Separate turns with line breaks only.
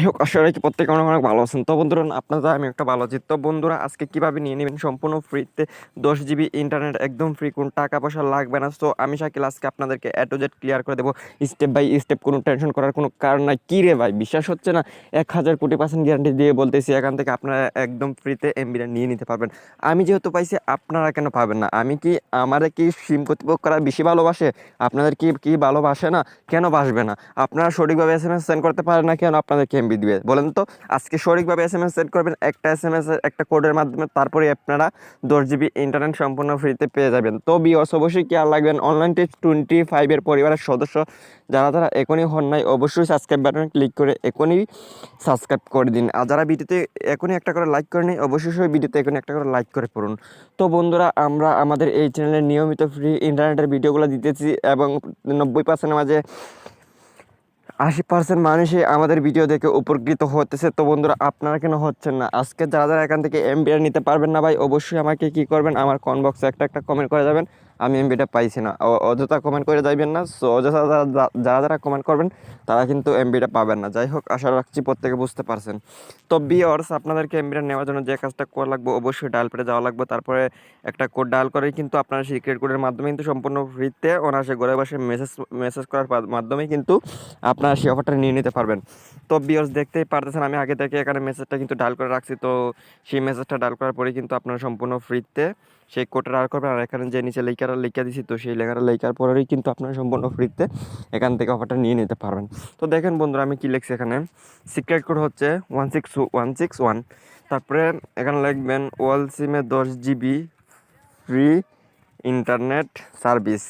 যাই হোক, আশা রাখি প্রত্যেকে অনেক অনেক ভালো আছেন। তো বন্ধুরা, আপনারা আমি একটা ভালো আছি। তো বন্ধুরা, আজকে কীভাবে নিয়ে নেবেন সম্পূর্ণ ফ্রিতে 10 GB ইন্টারনেট একদম ফ্রি, কোনো টাকা পয়সা লাগবে না। তো আমি শাকিল আজকে আপনাদেরকে A to Z ক্লিয়ার করে দেবো স্টেপ বাই স্টেপ, কোনো টেনশন করার কোনো কারণ নাই। কী রে ভাই, বিশ্বাস হচ্ছে না? 1000 কোটি% গ্যারান্টি দিয়ে বলতেছি, এখান থেকে আপনারা একদম ফ্রিতে এমবিটা নিয়ে নিতে পারবেন। আমি যেহেতু পাইছি, আপনারা কেন পাবেন না? আমারে কি সিম কর্তৃপক্ষরা বেশি ভালোবাসে? আপনাদের কি ভালোবাসে না? কেন বাসবে না? আপনারা সঠিকভাবে SMS সেন্ড করতে পারেন না কেন আপনাদেরকে এমবি দিবে বলেন তো? আজকে সঠিকভাবে SMS সেন্ড করবেন একটা SMS এর একটা কোডের মাধ্যমে, তারপরে আপনারা 10 GB ইন্টারনেট সম্পূর্ণ ফ্রিতে পেয়ে যাবেন। তো ভিউয়ার্স, অবশ্যই খেয়াল রাখবেন, অনলাইন টেস্ট 25 এর পরিবারের সদস্য যারা যারা এখনই হন নাই, অবশ্যই সাবস্ক্রাইব বাটনে ক্লিক করে এখনই সাবস্ক্রাইব করে দিন। আর যারা ভিডিওতে এখনই একটা করে লাইক করে নিন, অবশ্যই ভিডিওতে এখনই একটা করে লাইক করে পড়ুন। তো বন্ধুরা, আমরা আমাদের এই চ্যানেলে নিয়মিত ফ্রি ইন্টারনেটের ভিডিওগুলো দিতেছি এবং 90% মাঝে 80% মানুষই আমাদের ভিডিও দেখে উপকৃত হতেছে। তো বন্ধুরা, আপনারা কেন হচ্ছেন না? আজকে যারা যারা এখান থেকে এমবিটা নিতে পারবেন না ভাই, অবশ্যই আমাকে কী করবেন, আমার কমেন্ট বক্সে একটা কমেন্ট করে যাবেন আমি এমবিটা পাইছি না। অযথা কমেন্ট করে যাইবেন না। সো অযথা যারা যারা কমেন্ট করবেন তারা কিন্তু এমবিটা পাবেন না। যাই হোক, আশা রাখছি প্রত্যেকে বুঝতে পারছেন। তো ভিউয়ার্স, আপনাদেরকে এমবিটা নেওয়ার জন্য যে কাজটা করা লাগবে, অবশ্যই ডায়াল পেটে যাওয়া লাগবে। তারপরে একটা কোড ডায়াল করেই কিন্তু আপনারা সিক্রেট কোডের মাধ্যমে কিন্তু সম্পূর্ণ ফ্রিতে অনায়াসে ঘরে বসে মেসেজ করার মাধ্যমে কিন্তু আপনারা সেই অফারটা নিয়ে নিতে পারবেন। তো ভিউয়ার্স, দেখতেই পারতেছেন আমি আগে থেকে এখানে মেসেজটা কিন্তু ডায়াল করে রাখছি। তো সেই মেসেজটা ডায়াল করার পরে কিন্তু আপনারা সম্পূর্ণ ফ্রিতে সেই কোডটা ডায়াল করবেন। আর এখানে যে নিচে লেখা দিছি, তো সেই লেখার পরেই কিন্তু আপনারা সম্পূর্ণ ফ্রিতে এখান থেকে অফারটা নিয়ে নিতে পারবেন। তো দেখেন বন্ধুরা, আমি কি লিখছি এখানে, সিক্রেট কোড হচ্ছে 16161। তারপরে এখানে লিখবেন ওয়াল সিমে 10 GB ফ্রি ইন্টারনেট সার্ভিস।